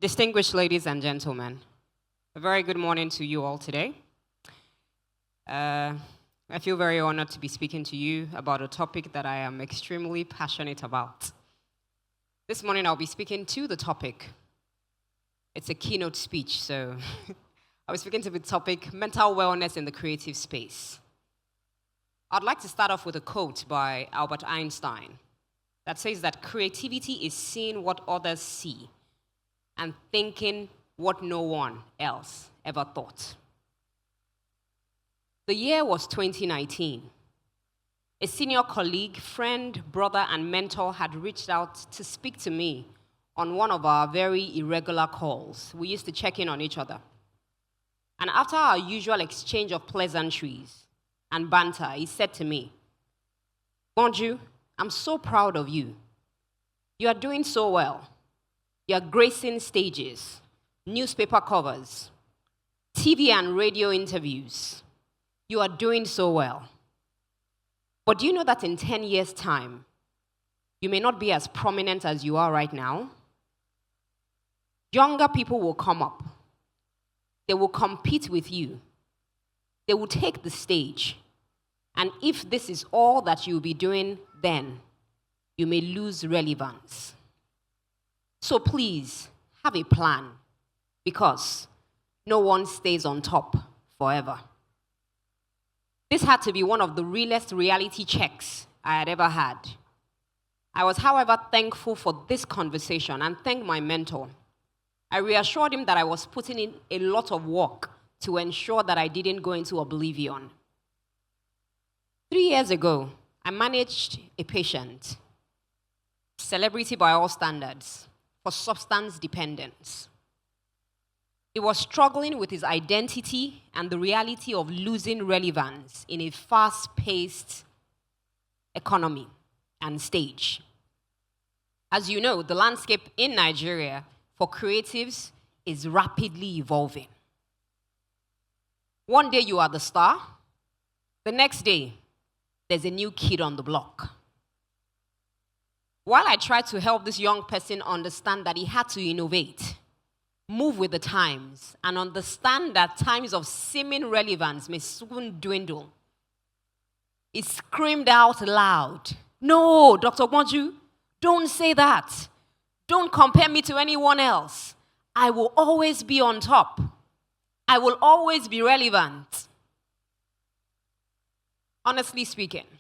Distinguished ladies and gentlemen, a very good morning to you all today. I feel very honored to be speaking to you about a topic that I am extremely passionate about. This morning I'll be speaking to the topic. It's a keynote speech, so I'll be speaking to the topic, mental wellness in the creative space. I'd like to start off with a quote by Albert Einstein that says that creativity is seeing what others see and thinking what no one else ever thought. The year was 2019. A senior colleague, friend, brother, and mentor had reached out to speak to me on one of our very irregular calls. We used to check in on each other. And after our usual exchange of pleasantries and banter, he said to me, "Gbonju, I'm so proud of you. You are doing so well. You are gracing stages, newspaper covers, TV and radio interviews. You are doing so well. But do you know that in 10 years' time, you may not be as prominent as you are right now? Younger people will come up. They will compete with you. They will take the stage. And if this is all that you'll be doing, then you may lose relevance. So please, have a plan, because no one stays on top forever." This had to be one of the realest reality checks I had ever had. I was, however, thankful for this conversation and thanked my mentor. I reassured him that I was putting in a lot of work to ensure that I didn't go into oblivion. 3 years ago, I managed a patient, celebrity by all standards, for substance dependence. He was struggling with his identity and the reality of losing relevance in a fast-paced economy and stage. As you know, the landscape in Nigeria for creatives is rapidly evolving. One day you are the star, the next day there's a new kid on the block. While I tried to help this young person understand that he had to innovate, move with the times, and understand that times of seeming relevance may soon dwindle, he screamed out loud, "No, Dr. Gbonju, don't say that. Don't compare me to anyone else. I will always be on top. I will always be relevant." Honestly speaking,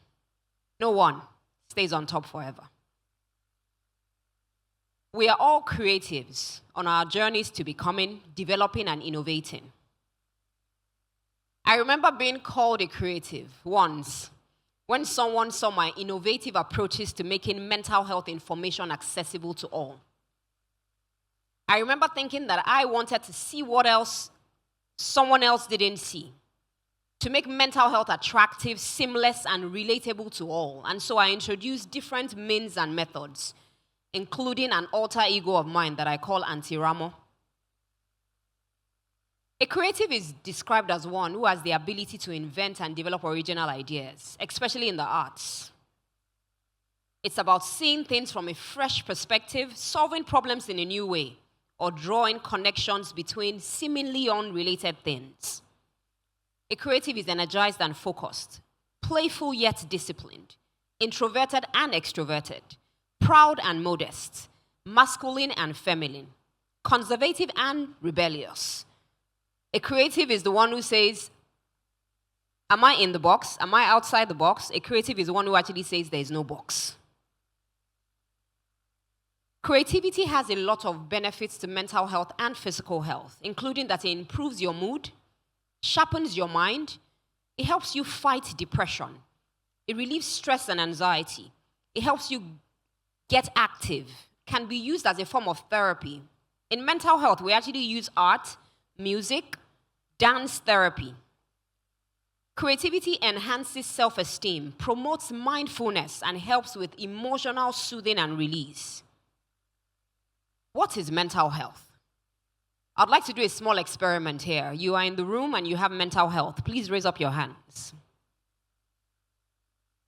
no one stays on top forever. We are all creatives on our journeys to becoming, developing, and innovating. I remember being called a creative once when someone saw my innovative approaches to making mental health information accessible to all. I remember thinking that I wanted to see what else someone else didn't see, to make mental health attractive, seamless, and relatable to all. And so I introduced different means and methods, including an alter ego of mine that I call Anti-Ramo. A creative is described as one who has the ability to invent and develop original ideas, especially in the arts. It's about seeing things from a fresh perspective, solving problems in a new way, or drawing connections between seemingly unrelated things. A creative is energized and focused, playful yet disciplined, introverted and extroverted, proud and modest, masculine and feminine, conservative and rebellious. A creative is the one who says, "Am I in the box? Am I outside the box?" A creative is the one who actually says there is no box. Creativity has a lot of benefits to mental health and physical health, including that it improves your mood, sharpens your mind, it helps you fight depression, it relieves stress and anxiety, it helps you get active, can be used as a form of therapy. In mental health, we actually use art, music, dance therapy. Creativity enhances self-esteem, promotes mindfulness, and helps with emotional soothing and release. What is mental health? I'd like to do a small experiment here. You are in the room and you have mental health. Please raise up your hands.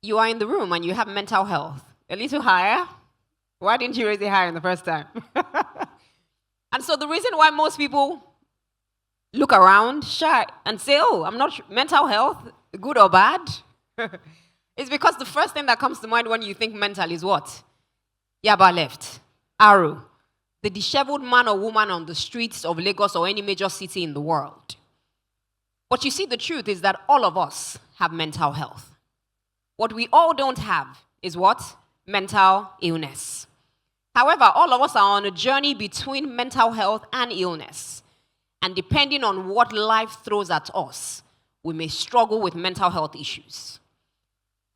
You are in the room and you have mental health. A little higher. Why didn't you raise it higher in the first time? And so the reason why most people look around, shy, and say, oh, I'm not sure, mental health, good or bad, is because the first thing that comes to mind when you think mental is what? Yaba left, arrow, the disheveled man or woman on the streets of Lagos or any major city in the world. But you see, the truth is that all of us have mental health. What we all don't have is what? Mental illness. However, all of us are on a journey between mental health and illness. And depending on what life throws at us, we may struggle with mental health issues.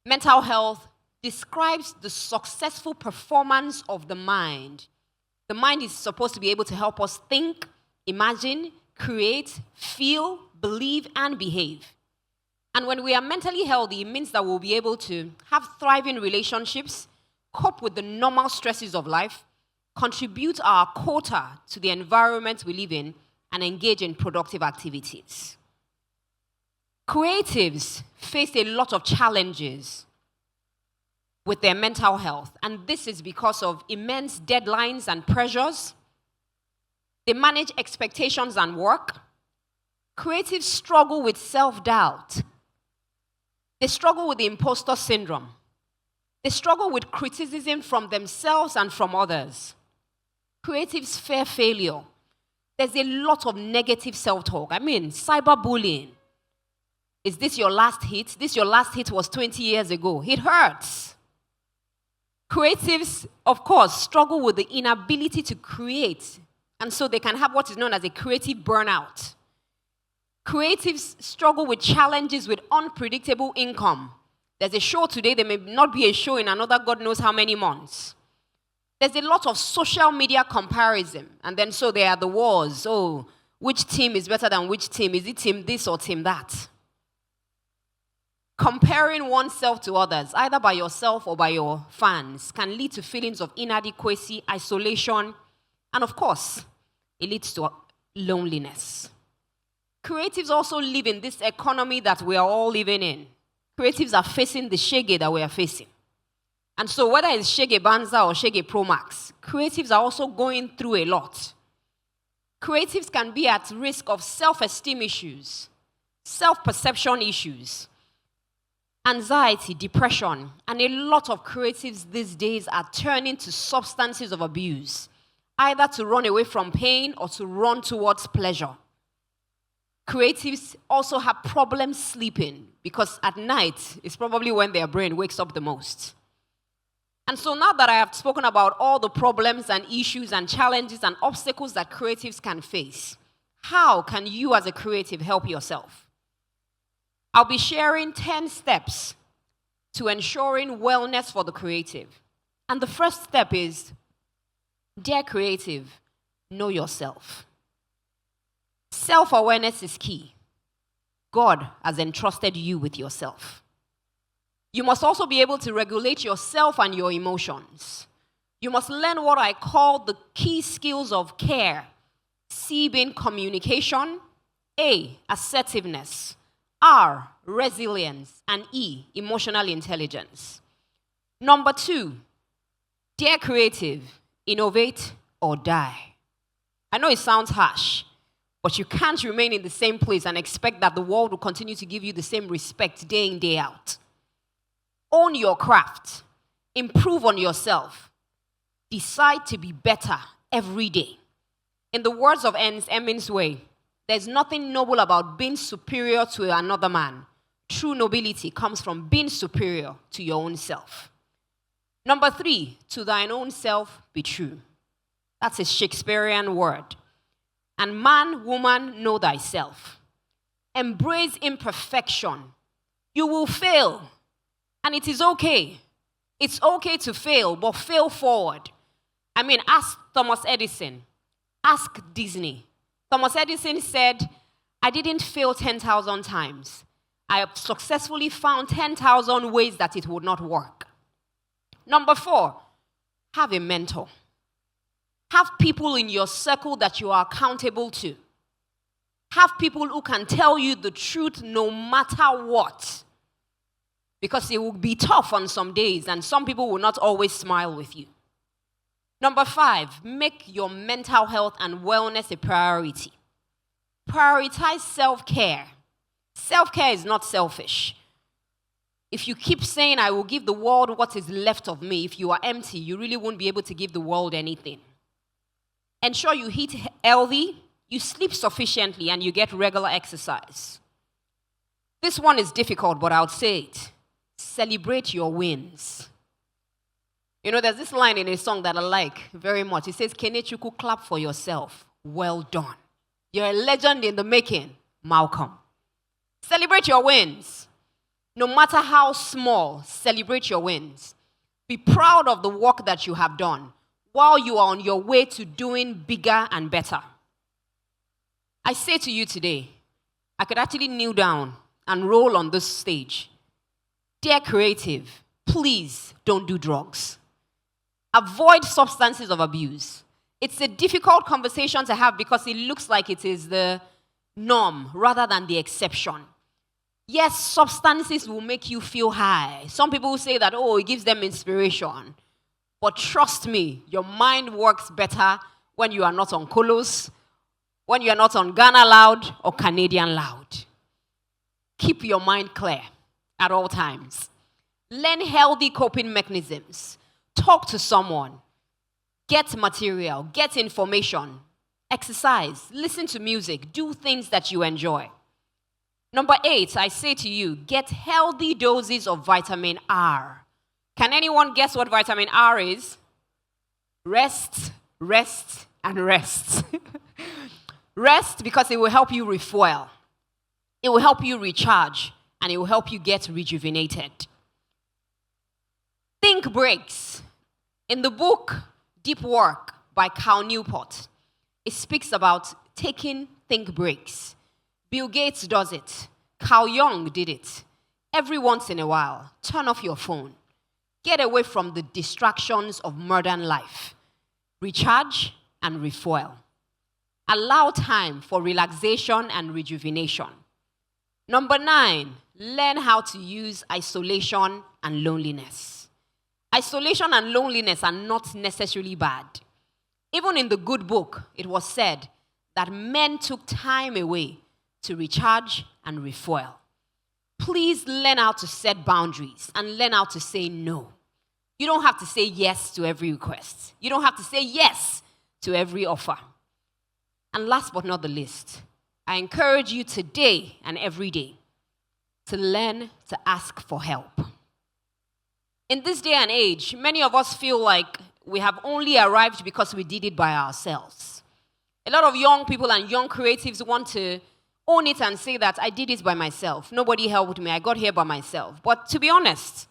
Mental health describes the successful performance of the mind. The mind is supposed to be able to help us think, imagine, create, feel, believe, and behave. And when we are mentally healthy, it means that we'll be able to have thriving relationships, cope with the normal stresses of life, contribute our quota to the environment we live in, and engage in productive activities. Creatives face a lot of challenges with their mental health, and this is because of immense deadlines and pressures. They manage expectations and work. Creatives struggle with self-doubt. They struggle with the imposter syndrome. They struggle with criticism from themselves and from others. Creatives fear failure. There's a lot of negative self-talk. I mean, cyberbullying. Is this your last hit? This your last hit was 20 years ago. It hurts. Creatives, of course, struggle with the inability to create, and so they can have what is known as a creative burnout. Creatives struggle with challenges with unpredictable income. There's a show today, there may not be a show in another God knows how many months. There's a lot of social media comparison, and then so there are the wars. Oh, which team is better than which team? Is it team this or team that? Comparing oneself to others, either by yourself or by your fans, can lead to feelings of inadequacy, isolation, and of course, it leads to loneliness. Creatives also live in this economy that we are all living in. Creatives are facing the shege that we are facing. And so whether it's Shege Banza or Shege Pro Max, creatives are also going through a lot. Creatives can be at risk of self-esteem issues, self-perception issues, anxiety, depression, and a lot of creatives these days are turning to substances of abuse, either to run away from pain or to run towards pleasure. Creatives also have problems sleeping because at night is probably when their brain wakes up the most. And so now that I have spoken about all the problems and issues and challenges and obstacles that creatives can face, how can you as a creative help yourself? I'll be sharing 10 steps to ensuring wellness for the creative. And the first step is, dear creative, know yourself. Self-awareness is key. God has entrusted you with yourself. You must also be able to regulate yourself and your emotions. You must learn what I call the key skills of care. C being communication, A, assertiveness, R, resilience, and E, emotional intelligence. Number 2, dear creative, innovate or die. I know it sounds harsh, but you can't remain in the same place and expect that the world will continue to give you the same respect day in, day out. Own your craft. Improve on yourself. Decide to be better every day. In the words of Ernest Hemingway, there's nothing noble about being superior to another man. True nobility comes from being superior to your own self. Number 3, to thine own self be true. That's a Shakespearean word. And man, woman, know thyself. Embrace imperfection. You will fail. And it is okay. It's okay to fail, but fail forward. I mean, ask Thomas Edison. Ask Disney. Thomas Edison said, I didn't fail 10,000 times. I have successfully found 10,000 ways that it would not work. Number 4, have a mentor. Have people in your circle that you are accountable to. Have people who can tell you the truth no matter what. Because it will be tough on some days, and some people will not always smile with you. Number 5, make your mental health and wellness a priority. Prioritize self-care. Self-care is not selfish. If you keep saying, I will give the world what is left of me, if you are empty, you really won't be able to give the world anything. Ensure you eat healthy, you sleep sufficiently, and you get regular exercise. This one is difficult, but I'll say it. Celebrate your wins. You know, there's this line in a song that I like very much. It says, Kenechukwu, clap for yourself. Well done. You're a legend in the making, Malcolm. Celebrate your wins. No matter how small, celebrate your wins. Be proud of the work that you have done while you are on your way to doing bigger and better. I say to you today, I could actually kneel down and roll on this stage. Dear creative, please don't do drugs. Avoid substances of abuse. It's a difficult conversation to have because it looks like it is the norm rather than the exception. Yes, substances will make you feel high. Some people say that, oh, it gives them inspiration. But trust me, your mind works better when you are not on Kolos, when you are not on Ghana Loud or Canadian Loud. Keep your mind clear at all times. Learn healthy coping mechanisms. Talk to someone. Get material. Get information. Exercise. Listen to music. Do things that you enjoy. Number 8, I say to you, get healthy doses of vitamin R. Can anyone guess what vitamin R is? Rest, rest, and rest. Rest because it will help you refuel. It will help you recharge, and it will help you get rejuvenated. Think breaks. In the book Deep Work by Cal Newport, it speaks about taking think breaks. Bill Gates does it. Carl Jung did it. Every once in a while, turn off your phone. Get away from the distractions of modern life. Recharge and refuel. Allow time for relaxation and rejuvenation. Number 9, learn how to use isolation and loneliness. Isolation and loneliness are not necessarily bad. Even in the good book, it was said that men took time away to recharge and refuel. Please learn how to set boundaries and learn how to say no. You don't have to say yes to every request. You don't have to say yes to every offer. And last but not the least, I encourage you today and every day to learn to ask for help. In this day and age, many of us feel like we have only arrived because we did it by ourselves. A lot of young people and young creatives want to own it and say that I did it by myself. Nobody helped me. I got here by myself. But to be honest,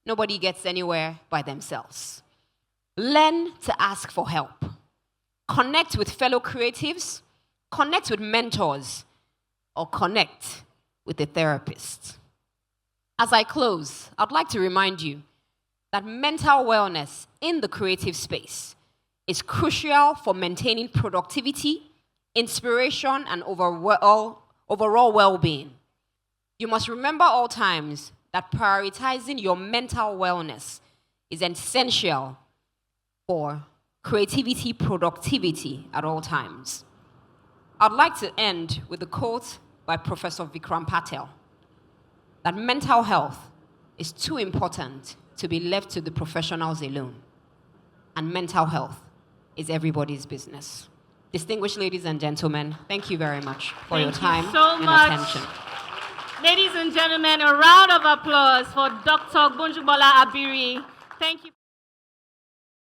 nobody gets anywhere by themselves. Learn to ask for help. Connect with fellow creatives. Connect with mentors. Or connect with a therapist. As I close, I'd like to remind you that mental wellness in the creative space is crucial for maintaining productivity, inspiration, and overall well-being. You must remember all times that prioritizing your mental wellness is essential for creativity, productivity at all times. I'd like to end with a quote by Professor Vikram Patel, that mental health is too important to be left to the professionals alone, and mental health is everybody's business. Distinguished ladies and gentlemen, thank you very much for your time and attention. Ladies and gentlemen, a round of applause for Dr. Gbonjubola Abiri. Thank you.